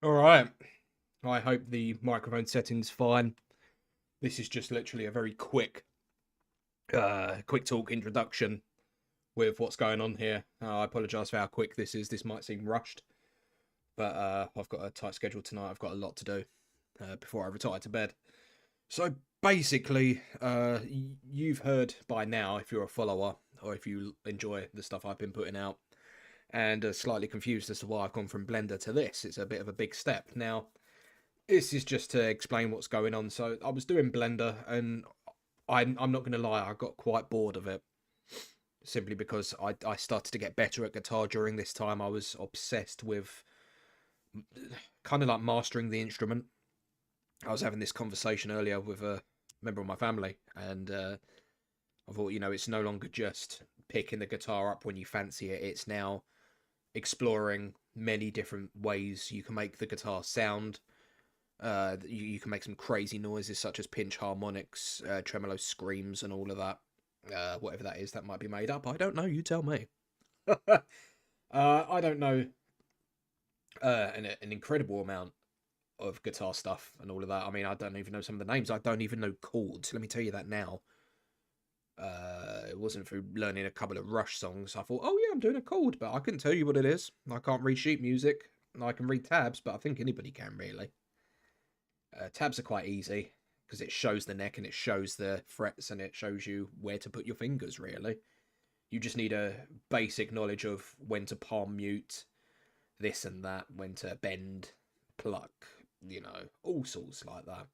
All right. I hope the microphone setting's fine. This is just literally a very quick talk introduction with what's going on here. I apologise for how quick this is. This might seem rushed, but I've got a tight schedule tonight. I've got a lot to do before I retire to bed. So basically, you've heard by now, if you're a follower or if you enjoy the stuff I've been putting out, and are slightly confused as to why I've gone from Blender to this. It's a bit of a big step. Now, this is just to explain what's going on. So I was doing Blender, and I'm not going to lie, I got quite bored of it. Simply because I started to get better at guitar during this time. I was obsessed with kind of like mastering the instrument. I was having this conversation earlier with a member of my family, and I thought, it's no longer just picking the guitar up when you fancy it. It's now exploring many different ways you can make the guitar sound. You can make some crazy noises such as pinch harmonics, tremolo screams, and all of that. Whatever that is, that might be made up. I don't know. You tell me. I don't know an incredible amount of guitar stuff and all of that. I mean, I don't even know some of the names. I don't even know chords. Let me tell you that now. It wasn't through learning a couple of Rush songs. I thought, oh yeah, I'm doing a chord, but I couldn't tell you what it is. I can't read sheet music. I can read tabs, but I think anybody can really. Tabs are quite easy because it shows the neck and it shows the frets and it shows you where to put your fingers, really. You just need a basic knowledge of when to palm mute, this and that, when to bend, pluck, all sorts like that.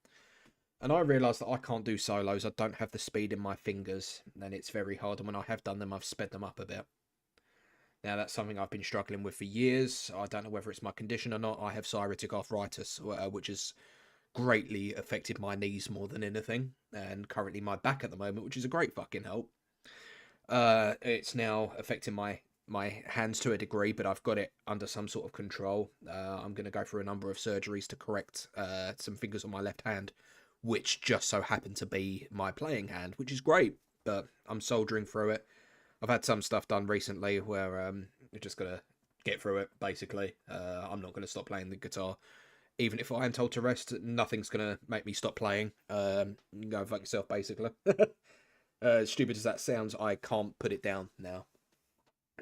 And I realised that I can't do solos. I don't have the speed in my fingers, and it's very hard. And when I have done them, I've sped them up a bit. Now, that's something I've been struggling with for years. I don't know whether it's my condition or not. I have psoriatic arthritis, which has greatly affected my knees more than anything, and currently my back at the moment, which is a great fucking help. It's now affecting my hands to a degree, but I've got it under some sort of control. I'm going to go through a number of surgeries to correct some fingers on my left hand, which just so happened to be my playing hand, which is great, but I'm soldering through it. I've had some stuff done recently where you're just going to get through it, basically. I'm not going to stop playing the guitar. Even if I am told to rest, nothing's going to make me stop playing. Go fuck yourself, basically. Stupid as that sounds, I can't put it down now.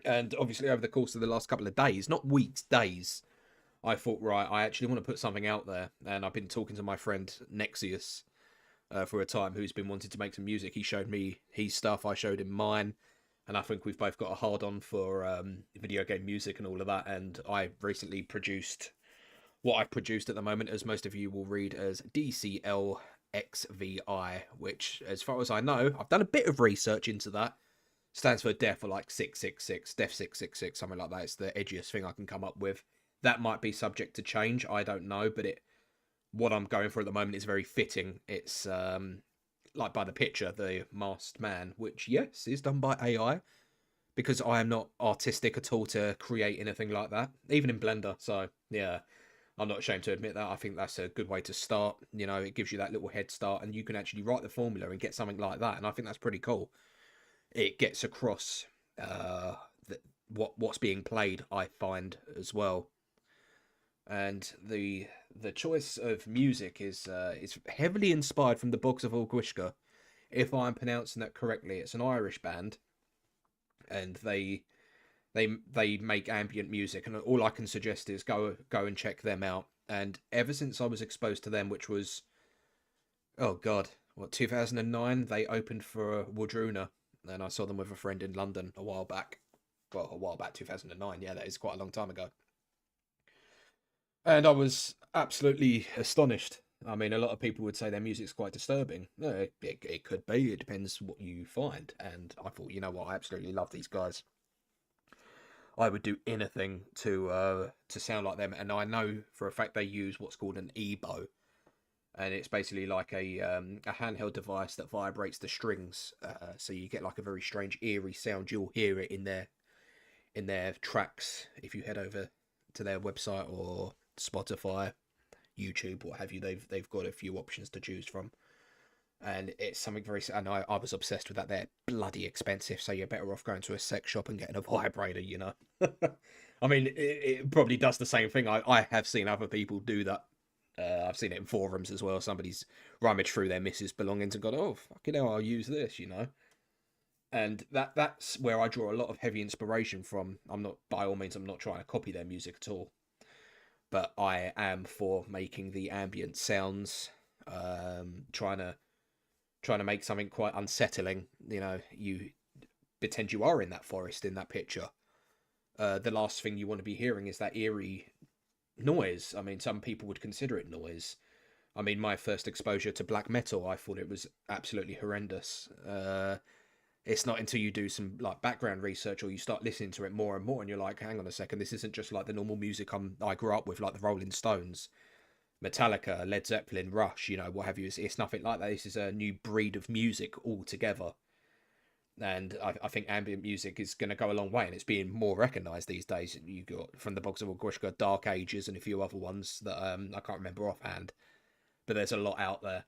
And obviously over the course of the last couple of days, not weeks, days, I thought, right, I actually want to put something out there. And I've been talking to my friend Nexius for a time, who's been wanting to make some music. He showed me his stuff, I showed him mine. And I think we've both got a hard-on for video game music and all of that. And I recently produced what I've produced at the moment, as most of you will read as DCLXVI, which, as far as I know, I've done a bit of research into that. Stands for Death for like 666, Death 666, something like that. It's the edgiest thing I can come up with. That might be subject to change, I don't know, but what I'm going for at the moment is very fitting. It's like by the picture, the Masked Man, which, yes, is done by AI, because I am not artistic at all to create anything like that, even in Blender. So, yeah, I'm not ashamed to admit that. I think that's a good way to start. It gives you that little head start, and you can actually write the formula and get something like that, and I think that's pretty cool. It gets across what's being played, I find, as well. And the choice of music is heavily inspired from the Bogs of Orguishka. If I'm pronouncing that correctly, it's an Irish band, and they make ambient music, and all I can suggest is go and check them out. And ever since I was exposed to them, which was, oh god, 2009, they opened for Wardruna, and I saw them with a friend in London a while back. Well, a while back, 2009, yeah, that is quite a long time ago. And I was absolutely astonished. I mean, a lot of people would say their music's quite disturbing. It could be. It depends what you find. And I thought, you know what, I absolutely love these guys. I would do anything to sound like them. And I know for a fact they use what's called an EBow. And it's basically like a handheld device that vibrates the strings. So you get like a very strange, eerie sound. You'll hear it in their tracks if you head over to their website or Spotify, YouTube, what have you. They've got a few options to choose from. And it's something very, and I was obsessed with that. They're bloody expensive, so you're better off going to a sex shop and getting a vibrator, you know. I mean, it probably does the same thing. I have seen other people do that. I've seen it in forums as well. Somebody's rummaged through their missus' belongings and gone, oh, fucking hell, I'll use this, you know. And that's where I draw a lot of heavy inspiration from. I'm not, by all means, I'm not trying to copy their music at all, but I am for making the ambient sounds, trying to make something quite unsettling. You know, you pretend you are in that forest in that picture. The last thing you want to be hearing is that eerie noise. I mean, some people would consider it noise. I mean, my first exposure to black metal, I thought it was absolutely horrendous. It's not until you do some like background research or you start listening to it more and more, and you're like, hang on a second, this isn't just like the normal music I grew up with, like the Rolling Stones, Metallica, Led Zeppelin, Rush, you know, what have you. It's nothing like that. This is a new breed of music altogether. And I think ambient music is going to go a long way, and it's being more recognised these days. You got from the box of Orchestra, Dark Ages, and a few other ones that I can't remember offhand, but there's a lot out there.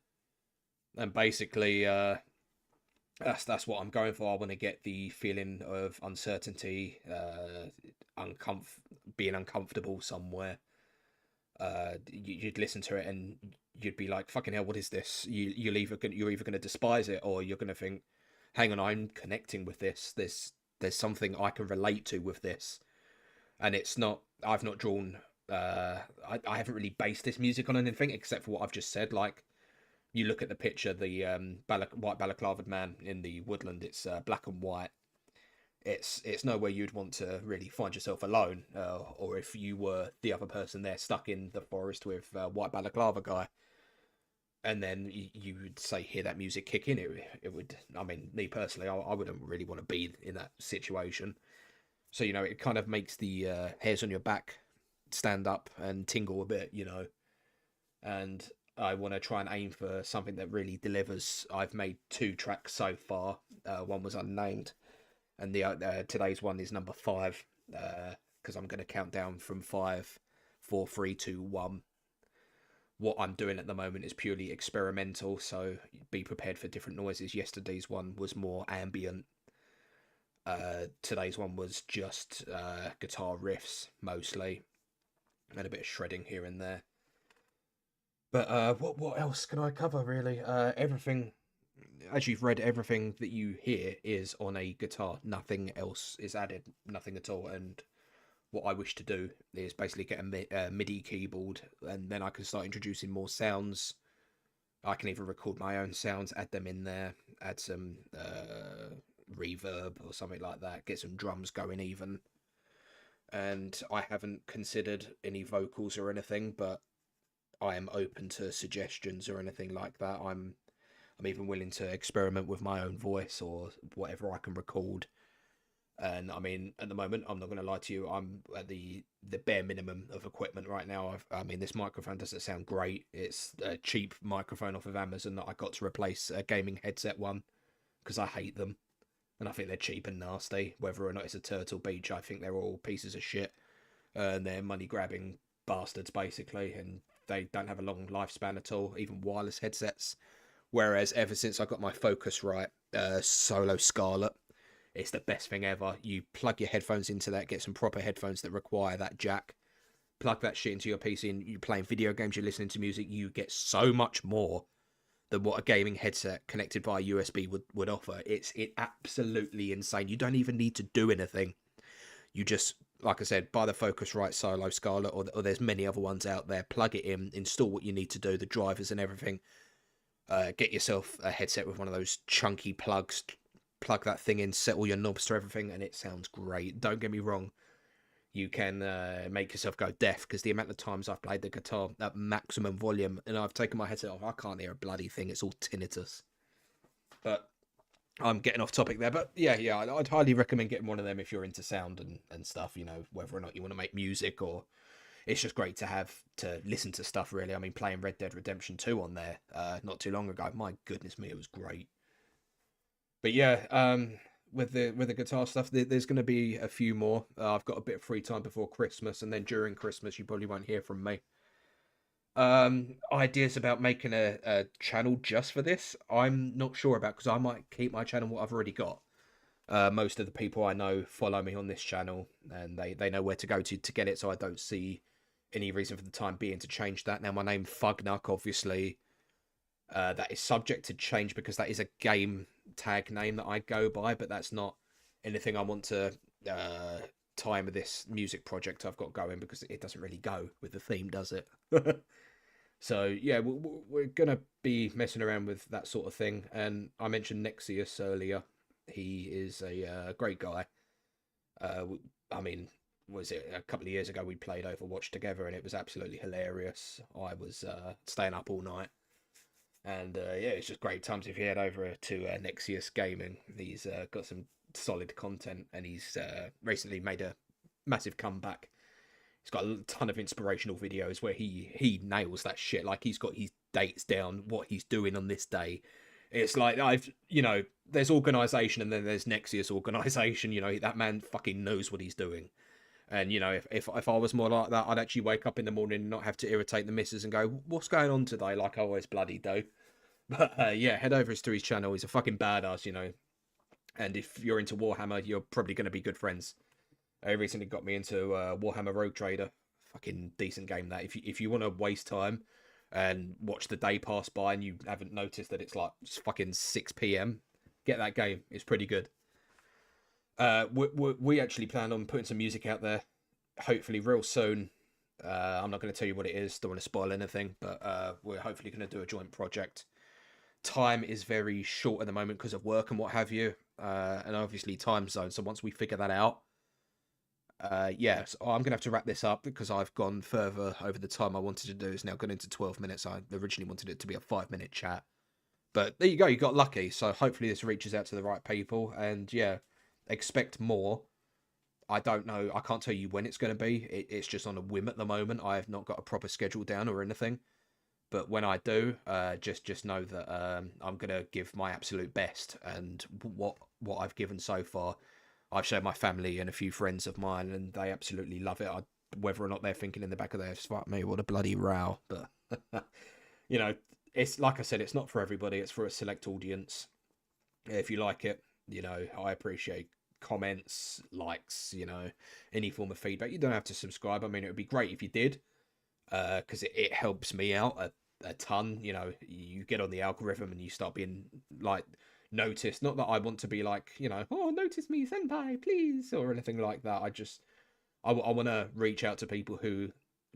And basically, that's what I'm going for. I want to get the feeling of uncertainty, being uncomfortable somewhere. You'd listen to it and you'd be like, "Fucking hell, what is this?" You're either going to despise it, or you're going to think, "Hang on, I'm connecting with this. There's something I can relate to with this." And it's not. I've not drawn. I haven't really based this music on anything except for what I've just said. Like, you look at the picture, the white balaclavaed man in the woodland. It's black and white. It's nowhere you'd want to really find yourself alone, or if you were the other person there stuck in the forest with white balaclava guy, and then you would say hear that music kick in. It would. I mean, me personally, I wouldn't really want to be in that situation. So you know, it kind of makes the hairs on your back stand up and tingle a bit, you know, and I want to try and aim for something that really delivers. I've made 2 tracks so far. One was unnamed, and the today's one is number 5. Because I'm going to count down from 5, 4, 3, 2, 1. What I'm doing at the moment is purely experimental, so be prepared for different noises. Yesterday's one was more ambient. Today's one was just guitar riffs mostly, and a bit of shredding here and there. But what else can I cover really? Everything, as you've read, everything that you hear is on a guitar. Nothing else is added, nothing at all. And what I wish to do is basically get a MIDI keyboard, and then I can start introducing more sounds. I can even record my own sounds, add them in there, add some reverb or something like that, get some drums going even. And I haven't considered any vocals or anything, but I am open to suggestions or anything like that. I'm even willing to experiment with my own voice or whatever I can record. And I mean, at the moment, I'm not going to lie to you, I'm at the bare minimum of equipment right now. I mean, this microphone doesn't sound great. It's a cheap microphone off of Amazon that I got to replace a gaming headset one because I hate them. And I think they're cheap and nasty. Whether or not it's a Turtle Beach, I think they're all pieces of shit. And they're money grabbing bastards, basically. And they don't have a long lifespan at all, even wireless headsets. Whereas ever since I got my Focusrite Solo Scarlet, it's the best thing ever. You plug your headphones into that, get some proper headphones that require that jack, plug that shit into your PC, and you're playing video games, you're listening to music, you get so much more than what a gaming headset connected via USB would offer. It's absolutely insane. You don't even need to do anything. You just, like I said, buy the Focusrite Solo Scarlet, or there's many other ones out there. Plug it in, install what you need to do, the drivers and everything. Get yourself a headset with one of those chunky plugs. Plug that thing in, set all your knobs to everything, and it sounds great. Don't get me wrong. You can make yourself go deaf, because the amount of times I've played the guitar at maximum volume and I've taken my headset off, I can't hear a bloody thing. It's all tinnitus. But I'm getting off topic there. But yeah, I'd highly recommend getting one of them if you're into sound and stuff, you know, whether or not you want to make music, or it's just great to have to listen to stuff, really. I mean, playing Red Dead Redemption 2 on there not too long ago, my goodness me, it was great. But yeah, with the guitar stuff, there's going to be a few more. I've got a bit of free time before Christmas, and then during Christmas, you probably won't hear from me. Ideas about making a channel just for this, I'm not sure about, because I might keep my channel what I've already got. Most of the people I know follow me on this channel, and they know where to go to get it, so I don't see any reason for the time being to change that. Now, my name Fugnuck, obviously, that is subject to change because that is a game tag name that I go by, but that's not anything I want to time with this music project I've got going, because it doesn't really go with the theme, does it? So yeah, we're gonna be messing around with that sort of thing. And I mentioned Nexius earlier. He is a great guy. Uh, I mean, was it a couple of years ago we played Overwatch together, and it was absolutely hilarious. I was staying up all night, and yeah, it's just great times if you head over to Nexius Gaming. He's got some solid content, and he's recently made a massive comeback. He's got a ton of inspirational videos where he nails that shit. Like, he's got his dates down, what he's doing on this day. It's like, there's organization, and then there's Nexius organization. That man fucking knows what he's doing. And if I was more like that, I'd actually wake up in the morning and not have to irritate the missus and go, "What's going on today?" Like I always bloody do. But yeah, head over to his channel. He's a fucking badass. And if you're into Warhammer, you're probably going to be good friends. I recently got me into Warhammer Rogue Trader. Fucking decent game that. If you want to waste time and watch the day pass by and you haven't noticed that it's fucking 6 p.m., get that game. It's pretty good. We actually plan on putting some music out there, hopefully real soon. I'm not going to tell you what it is. Don't want to spoil anything, but we're hopefully going to do a joint project. Time is very short at the moment because of work and what have you, and obviously time zone. So once we figure that out, yeah, so I'm gonna have to wrap this up because I've gone further over the time I wanted to do. It's now gone into 12 minutes. I originally wanted it to be a 5-minute chat, but there you go. You got lucky. So hopefully this reaches out to the right people, and yeah, expect more. I don't know. I can't tell you when it's going to be. It's just on a whim at the moment. I have not got a proper schedule down or anything. But when I do, just know that I'm gonna give my absolute best, and what I've given so far, I've showed my family and a few friends of mine, and they absolutely love it. Whether or not they're thinking in the back of their heads, "Fuck me, what a bloody row!" But you know, it's like I said, it's not for everybody. It's for a select audience. If you like it, I appreciate comments, likes, any form of feedback. You don't have to subscribe. I mean, it would be great if you did, because it helps me out a ton. You get on the algorithm and you start being like noticed. Not that I want to be like, "Oh, notice me, senpai, please," or anything like that. I want to reach out to people who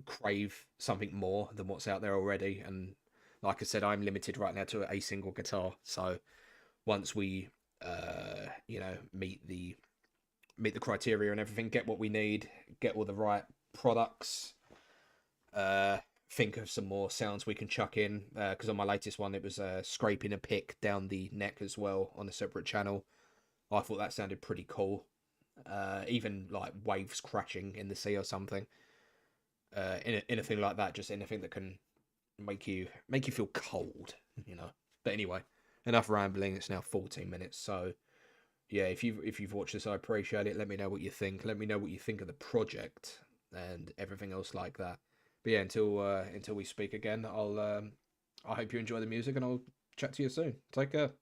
crave something more than what's out there already. And like I said, I'm limited right now to a single guitar. So once we, meet the criteria and everything, get what we need, get all the right products, think of some more sounds we can chuck in, because on my latest one it was scraping a pick down the neck as well on a separate channel. I thought that sounded pretty cool. Even like waves crashing in the sea or something. Anything like that, just anything that can make you feel cold. But anyway, enough rambling. It's now 14 minutes, so yeah, if you've watched this, I appreciate it. Let me know what you think. Let me know what you think of the project and everything else like that. But yeah, until we speak again, I hope you enjoy the music, and I'll chat to you soon. Take care.